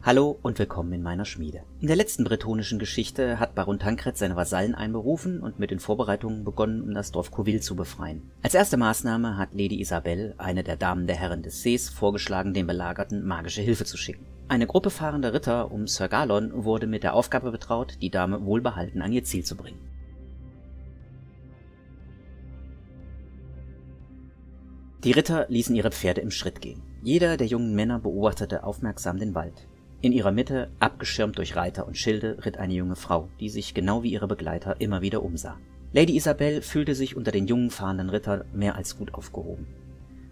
Hallo und willkommen in meiner Schmiede. In der letzten bretonischen Geschichte hat Baron Tancred seine Vasallen einberufen und mit den Vorbereitungen begonnen, um das Dorf Covil zu befreien. Als erste Maßnahme hat Lady Isabelle, eine der Damen der Herren des Sees, vorgeschlagen, den Belagerten magische Hilfe zu schicken. Eine Gruppe fahrender Ritter um Sir Galon wurde mit der Aufgabe betraut, die Dame wohlbehalten an ihr Ziel zu bringen. Die Ritter ließen ihre Pferde im Schritt gehen. Jeder der jungen Männer beobachtete aufmerksam den Wald. In ihrer Mitte, abgeschirmt durch Reiter und Schilde, ritt eine junge Frau, die sich genau wie ihre Begleiter immer wieder umsah. Lady Isabelle fühlte sich unter den jungen fahrenden Rittern mehr als gut aufgehoben.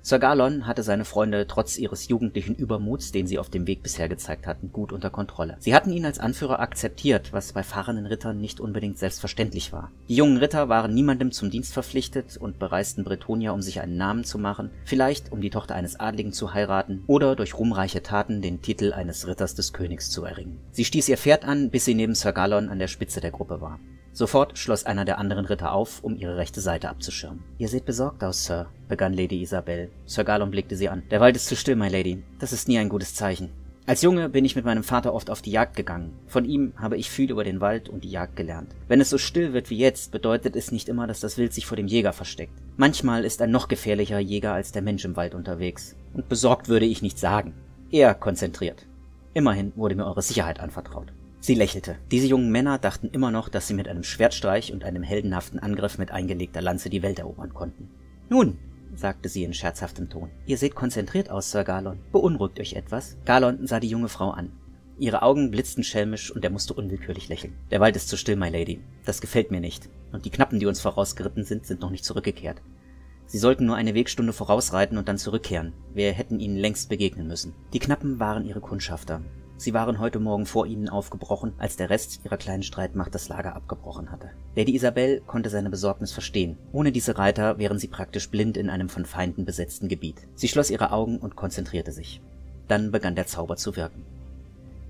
Sir Galon hatte seine Freunde trotz ihres jugendlichen Übermuts, den sie auf dem Weg bisher gezeigt hatten, gut unter Kontrolle. Sie hatten ihn als Anführer akzeptiert, was bei fahrenden Rittern nicht unbedingt selbstverständlich war. Die jungen Ritter waren niemandem zum Dienst verpflichtet und bereisten Bretonia, um sich einen Namen zu machen, vielleicht um die Tochter eines Adligen zu heiraten oder durch ruhmreiche Taten den Titel eines Ritters des Königs zu erringen. Sie stieß ihr Pferd an, bis sie neben Sir Galon an der Spitze der Gruppe war. Sofort schloss einer der anderen Ritter auf, um ihre rechte Seite abzuschirmen. »Ihr seht besorgt aus, Sir«, begann Lady Isabelle. Sir Galon blickte sie an. »Der Wald ist zu still, my Lady. Das ist nie ein gutes Zeichen. Als Junge bin ich mit meinem Vater oft auf die Jagd gegangen. Von ihm habe ich viel über den Wald und die Jagd gelernt. Wenn es so still wird wie jetzt, bedeutet es nicht immer, dass das Wild sich vor dem Jäger versteckt. Manchmal ist ein noch gefährlicherer Jäger als der Mensch im Wald unterwegs. Und besorgt würde ich nicht sagen. Eher konzentriert. Immerhin wurde mir eure Sicherheit anvertraut.« Sie lächelte. Diese jungen Männer dachten immer noch, dass sie mit einem Schwertstreich und einem heldenhaften Angriff mit eingelegter Lanze die Welt erobern konnten. »Nun«, sagte sie in scherzhaftem Ton, »ihr seht konzentriert aus, Sir Galon. Beunruhigt euch etwas?« Galon sah die junge Frau an. Ihre Augen blitzten schelmisch und er musste unwillkürlich lächeln. »Der Wald ist zu still, my Lady. Das gefällt mir nicht. Und die Knappen, die uns vorausgeritten sind, sind noch nicht zurückgekehrt. Sie sollten nur eine Wegstunde vorausreiten und dann zurückkehren. Wir hätten ihnen längst begegnen müssen.« Die Knappen waren ihre Kundschafter. Sie waren heute Morgen vor ihnen aufgebrochen, als der Rest ihrer kleinen Streitmacht das Lager abgebrochen hatte. Lady Isabelle konnte seine Besorgnis verstehen. Ohne diese Reiter wären sie praktisch blind in einem von Feinden besetzten Gebiet. Sie schloss ihre Augen und konzentrierte sich. Dann begann der Zauber zu wirken.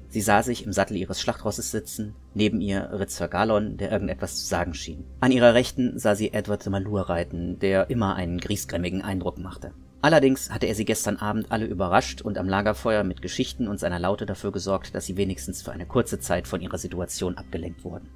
Sie sah sich im Sattel ihres Schlachtrosses sitzen, neben ihr ritt Sir Galon, der irgendetwas zu sagen schien. An ihrer Rechten sah sie Edward de Malur reiten, der immer einen griesgrämigen Eindruck machte. Allerdings hatte er sie gestern Abend alle überrascht und am Lagerfeuer mit Geschichten und seiner Laute dafür gesorgt, dass sie wenigstens für eine kurze Zeit von ihrer Situation abgelenkt wurden.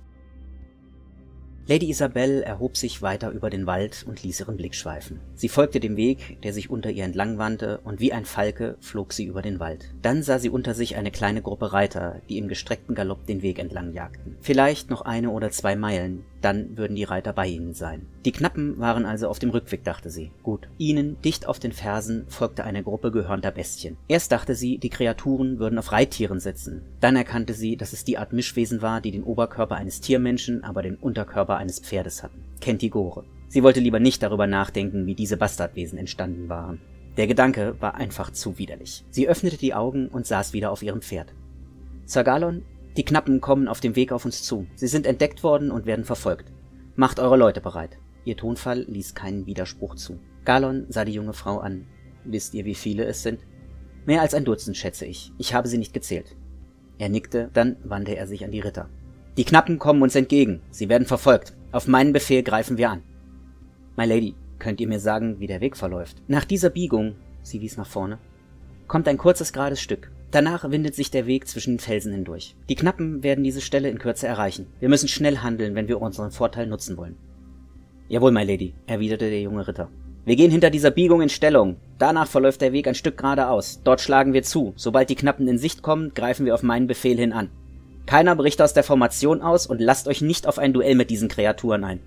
Lady Isabelle erhob sich weiter über den Wald und ließ ihren Blick schweifen. Sie folgte dem Weg, der sich unter ihr entlang wandte, und wie ein Falke flog sie über den Wald. Dann sah sie unter sich eine kleine Gruppe Reiter, die im gestreckten Galopp den Weg entlang jagten. Vielleicht noch 1 oder 2 Meilen, dann würden die Reiter bei ihnen sein. Die Knappen waren also auf dem Rückweg, dachte sie. Gut. Ihnen, dicht auf den Fersen, folgte eine Gruppe gehörnter Bestien. Erst dachte sie, die Kreaturen würden auf Reittieren sitzen. Dann erkannte sie, dass es die Art Mischwesen war, die den Oberkörper eines Tiermenschen, aber den Unterkörper eines Pferdes hatten. Kentigore. Sie wollte lieber nicht darüber nachdenken, wie diese Bastardwesen entstanden waren. Der Gedanke war einfach zu widerlich. Sie öffnete die Augen und saß wieder auf ihrem Pferd. »Sir Galon, die Knappen kommen auf dem Weg auf uns zu. Sie sind entdeckt worden und werden verfolgt. Macht eure Leute bereit.« Ihr Tonfall ließ keinen Widerspruch zu. Galon sah die junge Frau an. »Wisst ihr, wie viele es sind?« »Mehr als 1 Dutzend, schätze ich. Ich habe sie nicht gezählt.« Er nickte, dann wandte er sich an die Ritter. »Die Knappen kommen uns entgegen. Sie werden verfolgt. Auf meinen Befehl greifen wir an.« »My Lady, könnt ihr mir sagen, wie der Weg verläuft?« »Nach dieser Biegung«, sie wies nach vorne, »kommt ein kurzes, gerades Stück. Danach windet sich der Weg zwischen den Felsen hindurch. Die Knappen werden diese Stelle in Kürze erreichen. Wir müssen schnell handeln, wenn wir unseren Vorteil nutzen wollen.« »Jawohl, my Lady«, erwiderte der junge Ritter. »Wir gehen hinter dieser Biegung in Stellung. Danach verläuft der Weg ein Stück geradeaus. Dort schlagen wir zu. Sobald die Knappen in Sicht kommen, greifen wir auf meinen Befehl hin an. Keiner bricht aus der Formation aus und lasst euch nicht auf ein Duell mit diesen Kreaturen ein.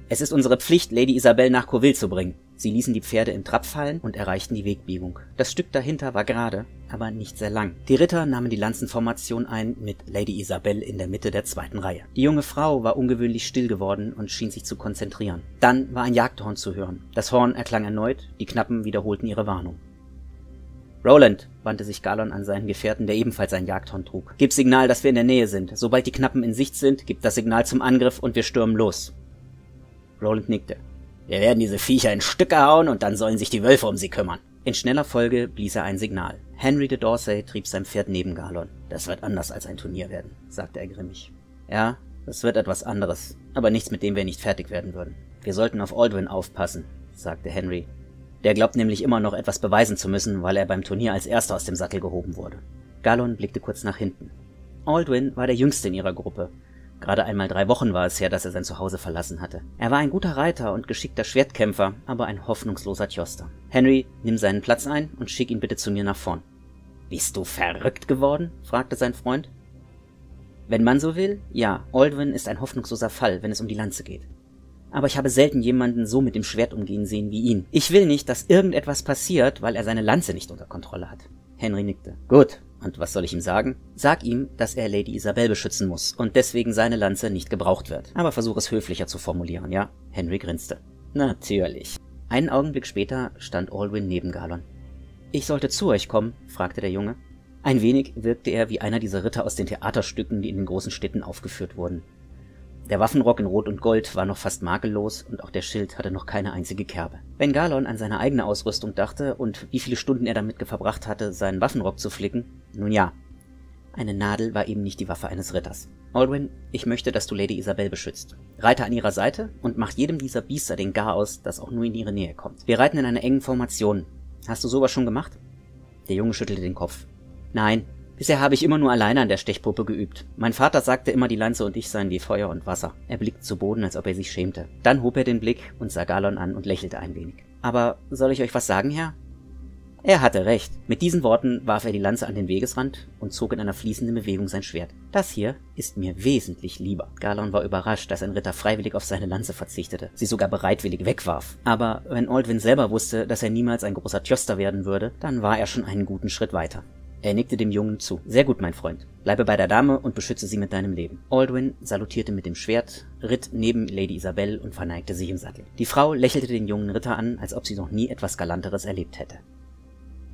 Es ist unsere Pflicht, Lady Isabelle nach Covil zu bringen.« Sie ließen die Pferde im Trab fallen und erreichten die Wegbiegung. Das Stück dahinter war gerade, aber nicht sehr lang. Die Ritter nahmen die Lanzenformation ein, mit Lady Isabelle in der Mitte der 2. Reihe. Die junge Frau war ungewöhnlich still geworden und schien sich zu konzentrieren. Dann war ein Jagdhorn zu hören. Das Horn erklang erneut, die Knappen wiederholten ihre Warnung. »Roland«, wandte sich Galon an seinen Gefährten, der ebenfalls ein Jagdhorn trug, »gib Signal, dass wir in der Nähe sind. Sobald die Knappen in Sicht sind, gib das Signal zum Angriff und wir stürmen los.« Roland nickte. »Wir werden diese Viecher in Stücke hauen und dann sollen sich die Wölfe um sie kümmern.« In schneller Folge blies er ein Signal. Henry de Dorsey trieb sein Pferd neben Galon. »Das wird anders als ein Turnier werden«, sagte er grimmig. »Ja, das wird etwas anderes, aber nichts, mit dem wir nicht fertig werden würden. Wir sollten auf Aldwin aufpassen«, sagte Henry. Der glaubt nämlich immer noch etwas beweisen zu müssen, weil er beim Turnier als Erster aus dem Sattel gehoben wurde. Galon blickte kurz nach hinten. Aldwin war der Jüngste in ihrer Gruppe. Gerade einmal 3 Wochen war es her, dass er sein Zuhause verlassen hatte. Er war ein guter Reiter und geschickter Schwertkämpfer, aber ein hoffnungsloser Tjoster. »Henry, nimm seinen Platz ein und schick ihn bitte zu mir nach vorn.« »Bist du verrückt geworden?« fragte sein Freund. »Wenn man so will, ja, Aldwin ist ein hoffnungsloser Fall, wenn es um die Lanze geht. Aber ich habe selten jemanden so mit dem Schwert umgehen sehen wie ihn. Ich will nicht, dass irgendetwas passiert, weil er seine Lanze nicht unter Kontrolle hat.« Henry nickte. »Gut, und was soll ich ihm sagen?« »Sag ihm, dass er Lady Isabel beschützen muss und deswegen seine Lanze nicht gebraucht wird. Aber versuch es höflicher zu formulieren, ja?« Henry grinste. »Natürlich.« Einen Augenblick später stand Aldwin neben Galon. »Ich sollte zu euch kommen?« fragte der Junge. Ein wenig wirkte er wie einer dieser Ritter aus den Theaterstücken, die in den großen Städten aufgeführt wurden. Der Waffenrock in Rot und Gold war noch fast makellos und auch der Schild hatte noch keine einzige Kerbe. Wenn Galon an seine eigene Ausrüstung dachte und wie viele Stunden er damit verbracht hatte, seinen Waffenrock zu flicken, nun ja, eine Nadel war eben nicht die Waffe eines Ritters. »Aldwin, ich möchte, dass du Lady Isabel beschützt. Reite an ihrer Seite und mach jedem dieser Biester den Garaus, das auch nur in ihre Nähe kommt. Wir reiten in einer engen Formation. Hast du sowas schon gemacht?« Der Junge schüttelte den Kopf. »Nein, bisher habe ich immer nur alleine an der Stechpuppe geübt. Mein Vater sagte immer, die Lanze und ich seien wie Feuer und Wasser.« Er blickte zu Boden, als ob er sich schämte. Dann hob er den Blick und sah Galon an und lächelte ein wenig. »Aber soll ich euch was sagen, Herr?« Er hatte recht. Mit diesen Worten warf er die Lanze an den Wegesrand und zog in einer fließenden Bewegung sein Schwert. »Das hier ist mir wesentlich lieber.« Galon war überrascht, dass ein Ritter freiwillig auf seine Lanze verzichtete, sie sogar bereitwillig wegwarf. Aber wenn Aldwin selber wusste, dass er niemals ein großer Tjoster werden würde, dann war er schon einen guten Schritt weiter. Er nickte dem Jungen zu. »Sehr gut, mein Freund. Bleibe bei der Dame und beschütze sie mit deinem Leben.« Aldwin salutierte mit dem Schwert, ritt neben Lady Isabel und verneigte sich im Sattel. Die Frau lächelte den jungen Ritter an, als ob sie noch nie etwas Galanteres erlebt hätte.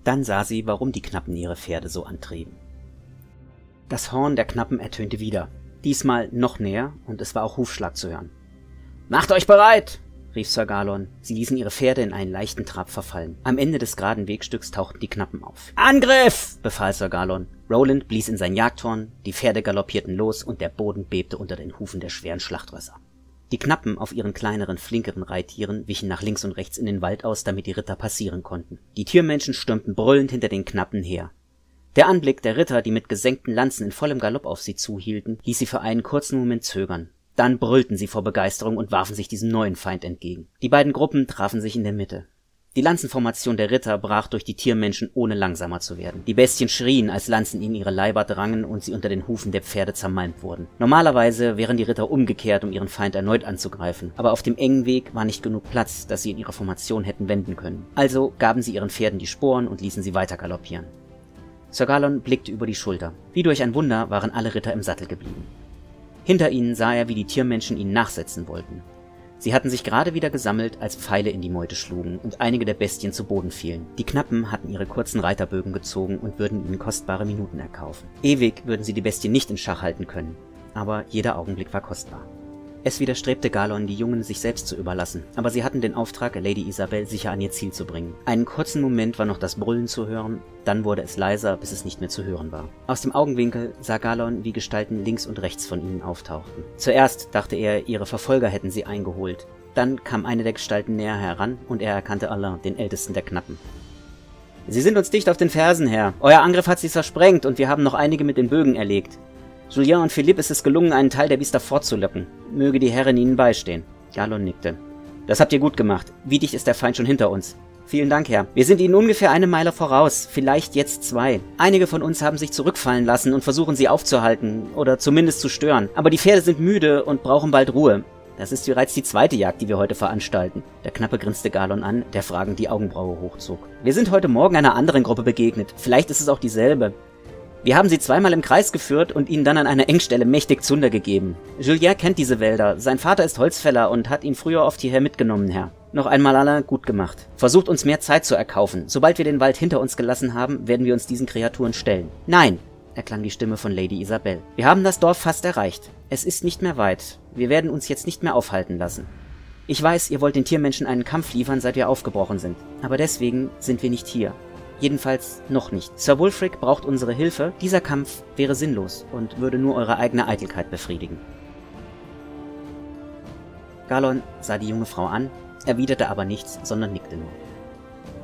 Dann sah sie, warum die Knappen ihre Pferde so antrieben. Das Horn der Knappen ertönte wieder, diesmal noch näher, und es war auch Hufschlag zu hören. »Macht euch bereit!« rief Sir Galon. Sie ließen ihre Pferde in einen leichten Trab verfallen. Am Ende des geraden Wegstücks tauchten die Knappen auf. »Angriff!« befahl Sir Galon. Roland blies in sein Jagdhorn, die Pferde galoppierten los und der Boden bebte unter den Hufen der schweren Schlachtrösser. Die Knappen auf ihren kleineren, flinkeren Reittieren wichen nach links und rechts in den Wald aus, damit die Ritter passieren konnten. Die Tiermenschen stürmten brüllend hinter den Knappen her. Der Anblick der Ritter, die mit gesenkten Lanzen in vollem Galopp auf sie zuhielten, ließ sie für einen kurzen Moment zögern. Dann brüllten sie vor Begeisterung und warfen sich diesem neuen Feind entgegen. Die beiden Gruppen trafen sich in der Mitte. Die Lanzenformation der Ritter brach durch die Tiermenschen, ohne langsamer zu werden. Die Bestien schrien, als Lanzen ihnen ihre Leiber drangen und sie unter den Hufen der Pferde zermalmt wurden. Normalerweise wären die Ritter umgekehrt, um ihren Feind erneut anzugreifen, aber auf dem engen Weg war nicht genug Platz, dass sie in ihrer Formation hätten wenden können. Also gaben sie ihren Pferden die Sporen und ließen sie weiter galoppieren. Sir Galon blickte über die Schulter. Wie durch ein Wunder waren alle Ritter im Sattel geblieben. Hinter ihnen sah er, wie die Tiermenschen ihnen nachsetzen wollten. Sie hatten sich gerade wieder gesammelt, als Pfeile in die Meute schlugen und einige der Bestien zu Boden fielen. Die Knappen hatten ihre kurzen Reiterbögen gezogen und würden ihnen kostbare Minuten erkaufen. Ewig würden sie die Bestien nicht in Schach halten können, aber jeder Augenblick war kostbar. Es widerstrebte Galon, die Jungen sich selbst zu überlassen, aber sie hatten den Auftrag, Lady Isabel sicher an ihr Ziel zu bringen. Einen kurzen Moment war noch das Brüllen zu hören, dann wurde es leiser, bis es nicht mehr zu hören war. Aus dem Augenwinkel sah Galon, wie Gestalten links und rechts von ihnen auftauchten. Zuerst dachte er, ihre Verfolger hätten sie eingeholt. Dann kam eine der Gestalten näher heran und er erkannte Alain, den ältesten der Knappen. »Sie sind uns dicht auf den Fersen, Herr. Euer Angriff hat sie zersprengt und wir haben noch einige mit den Bögen erlegt. Julien und Philippe ist es gelungen, einen Teil der Biester fortzulocken. Möge die Herrin ihnen beistehen.« Galon nickte. »Das habt ihr gut gemacht. Wie dicht ist der Feind schon hinter uns?« »Vielen Dank, Herr. Wir sind ihnen ungefähr 1 Meile voraus, vielleicht jetzt 2. Einige von uns haben sich zurückfallen lassen und versuchen sie aufzuhalten oder zumindest zu stören. Aber die Pferde sind müde und brauchen bald Ruhe. Das ist bereits die 2. Jagd, die wir heute veranstalten.« Der Knappe grinste Galon an, der fragend die Augenbraue hochzog. »Wir sind heute Morgen einer anderen Gruppe begegnet. Vielleicht ist es auch dieselbe. Wir haben sie 2-mal im Kreis geführt und ihnen dann an einer Engstelle mächtig Zunder gegeben. Julien kennt diese Wälder. Sein Vater ist Holzfäller und hat ihn früher oft hierher mitgenommen, Herr. Noch einmal alle gut gemacht. Versucht uns mehr Zeit zu erkaufen. Sobald wir den Wald hinter uns gelassen haben, werden wir uns diesen Kreaturen stellen.« »Nein«, erklang die Stimme von Lady Isabel. »Wir haben das Dorf fast erreicht. Es ist nicht mehr weit. Wir werden uns jetzt nicht mehr aufhalten lassen. Ich weiß, ihr wollt den Tiermenschen einen Kampf liefern, seit wir aufgebrochen sind. Aber deswegen sind wir nicht hier. Jedenfalls noch nicht. Sir Wulfric braucht unsere Hilfe. Dieser Kampf wäre sinnlos und würde nur eure eigene Eitelkeit befriedigen.« Galon sah die junge Frau an, erwiderte aber nichts, sondern nickte nur.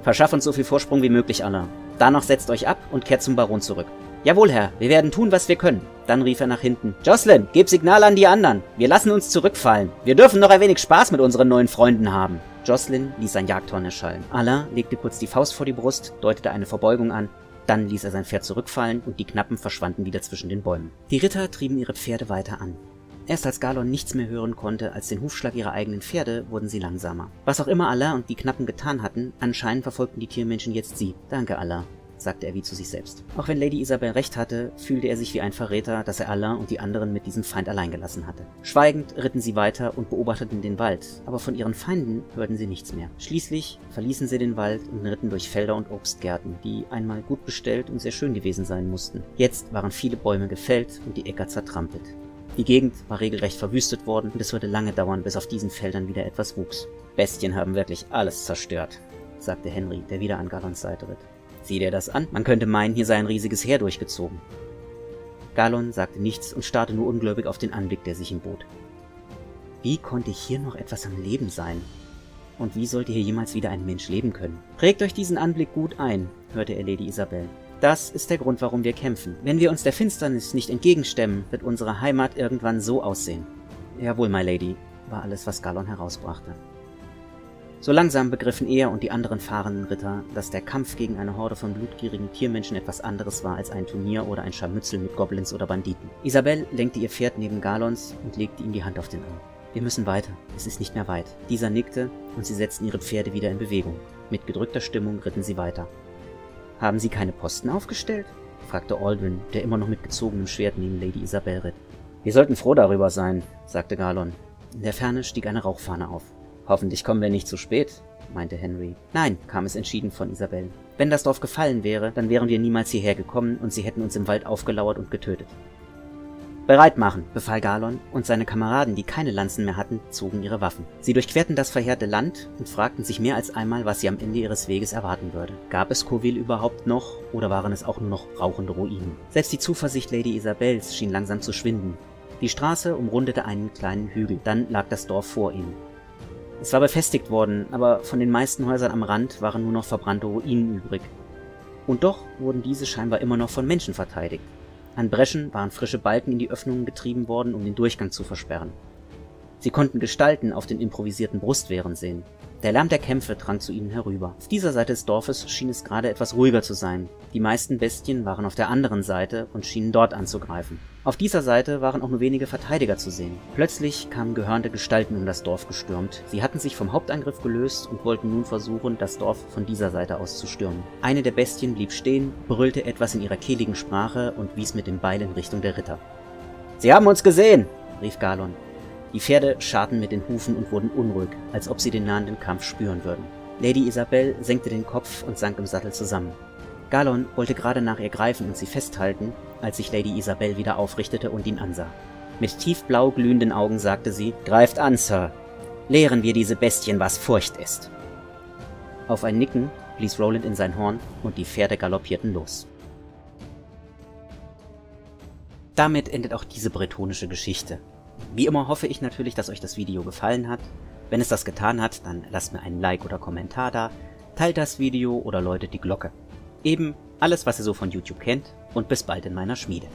»Verschafft uns so viel Vorsprung wie möglich, Alain. Danach setzt euch ab und kehrt zum Baron zurück. »Jawohl, Herr, wir werden tun, was wir können.« Dann rief er nach hinten. »Jocelyn, gib Signal an die anderen. Wir lassen uns zurückfallen. Wir dürfen noch ein wenig Spaß mit unseren neuen Freunden haben.« Jocelyn ließ sein Jagdhorn erschallen. Alain legte kurz die Faust vor die Brust, deutete eine Verbeugung an. Dann ließ er sein Pferd zurückfallen und die Knappen verschwanden wieder zwischen den Bäumen. Die Ritter trieben ihre Pferde weiter an. Erst als Galon nichts mehr hören konnte als den Hufschlag ihrer eigenen Pferde, wurden sie langsamer. Was auch immer Alain und die Knappen getan hatten, anscheinend verfolgten die Tiermenschen jetzt sie. »Danke, Alain«, sagte er wie zu sich selbst. Auch wenn Lady Isabel recht hatte, fühlte er sich wie ein Verräter, dass er Alain und die anderen mit diesem Feind allein gelassen hatte. Schweigend ritten sie weiter und beobachteten den Wald, aber von ihren Feinden hörten sie nichts mehr. Schließlich verließen sie den Wald und ritten durch Felder und Obstgärten, die einmal gut bestellt und sehr schön gewesen sein mussten. Jetzt waren viele Bäume gefällt und die Äcker zertrampelt. Die Gegend war regelrecht verwüstet worden und es würde lange dauern, bis auf diesen Feldern wieder etwas wuchs. »Bestien haben wirklich alles zerstört«, sagte Henry, der wieder an Galons Seite ritt. »Sieh dir das an, man könnte meinen, hier sei ein riesiges Heer durchgezogen.« Galon sagte nichts und starrte nur ungläubig auf den Anblick, der sich ihm bot. Wie konnte hier noch etwas am Leben sein? Und wie sollte hier jemals wieder ein Mensch leben können? »Prägt euch diesen Anblick gut ein«, hörte er Lady Isabel. »Das ist der Grund, warum wir kämpfen. Wenn wir uns der Finsternis nicht entgegenstemmen, wird unsere Heimat irgendwann so aussehen.« »Jawohl, my Lady«, war alles, was Galon herausbrachte. So langsam begriffen er und die anderen fahrenden Ritter, dass der Kampf gegen eine Horde von blutgierigen Tiermenschen etwas anderes war als ein Turnier oder ein Scharmützel mit Goblins oder Banditen. Isabel lenkte ihr Pferd neben Galons und legte ihm die Hand auf den Arm. »Wir müssen weiter, es ist nicht mehr weit.« Dieser nickte und sie setzten ihre Pferde wieder in Bewegung. Mit gedrückter Stimmung ritten sie weiter. »Haben Sie keine Posten aufgestellt?« fragte Aldrin, der immer noch mit gezogenem Schwert neben Lady Isabel ritt. »Wir sollten froh darüber sein«, sagte Galon. In der Ferne stieg eine Rauchfahne auf. »Hoffentlich kommen wir nicht zu spät«, meinte Henry. »Nein«, kam es entschieden von Isabel. »Wenn das Dorf gefallen wäre, dann wären wir niemals hierher gekommen und sie hätten uns im Wald aufgelauert und getötet.« »Bereit machen«, befahl Galon, und seine Kameraden, die keine Lanzen mehr hatten, zogen ihre Waffen. Sie durchquerten das verheerte Land und fragten sich mehr als einmal, was sie am Ende ihres Weges erwarten würde. Gab es Coville überhaupt noch, oder waren es auch nur noch rauchende Ruinen? Selbst die Zuversicht Lady Isabels schien langsam zu schwinden. Die Straße umrundete einen kleinen Hügel, dann lag das Dorf vor ihnen. Es war befestigt worden, aber von den meisten Häusern am Rand waren nur noch verbrannte Ruinen übrig. Und doch wurden diese scheinbar immer noch von Menschen verteidigt. An Breschen waren frische Balken in die Öffnungen getrieben worden, um den Durchgang zu versperren. Sie konnten Gestalten auf den improvisierten Brustwehren sehen. Der Lärm der Kämpfe drang zu ihnen herüber. Auf dieser Seite des Dorfes schien es gerade etwas ruhiger zu sein. Die meisten Bestien waren auf der anderen Seite und schienen dort anzugreifen. Auf dieser Seite waren auch nur wenige Verteidiger zu sehen. Plötzlich kamen gehörnte Gestalten um das Dorf gestürmt. Sie hatten sich vom Hauptangriff gelöst und wollten nun versuchen, das Dorf von dieser Seite aus zu stürmen. Eine der Bestien blieb stehen, brüllte etwas in ihrer kehligen Sprache und wies mit dem Beil in Richtung der Ritter. »Sie haben uns gesehen«, rief Galon. Die Pferde scharrten mit den Hufen und wurden unruhig, als ob sie den nahenden Kampf spüren würden. Lady Isabel senkte den Kopf und sank im Sattel zusammen. Galon wollte gerade nach ihr greifen und sie festhalten, als sich Lady Isabel wieder aufrichtete und ihn ansah. Mit tiefblau glühenden Augen sagte sie, »Greift an, Sir. Lehren wir diese Bestien, was Furcht ist.« Auf ein Nicken blies Roland in sein Horn und die Pferde galoppierten los. Damit endet auch diese bretonische Geschichte. Wie immer hoffe ich natürlich, dass euch das Video gefallen hat. Wenn es das getan hat, dann lasst mir einen Like oder Kommentar da, teilt das Video oder läutet die Glocke. Eben alles, was ihr so von YouTube kennt, und bis bald in meiner Schmiede.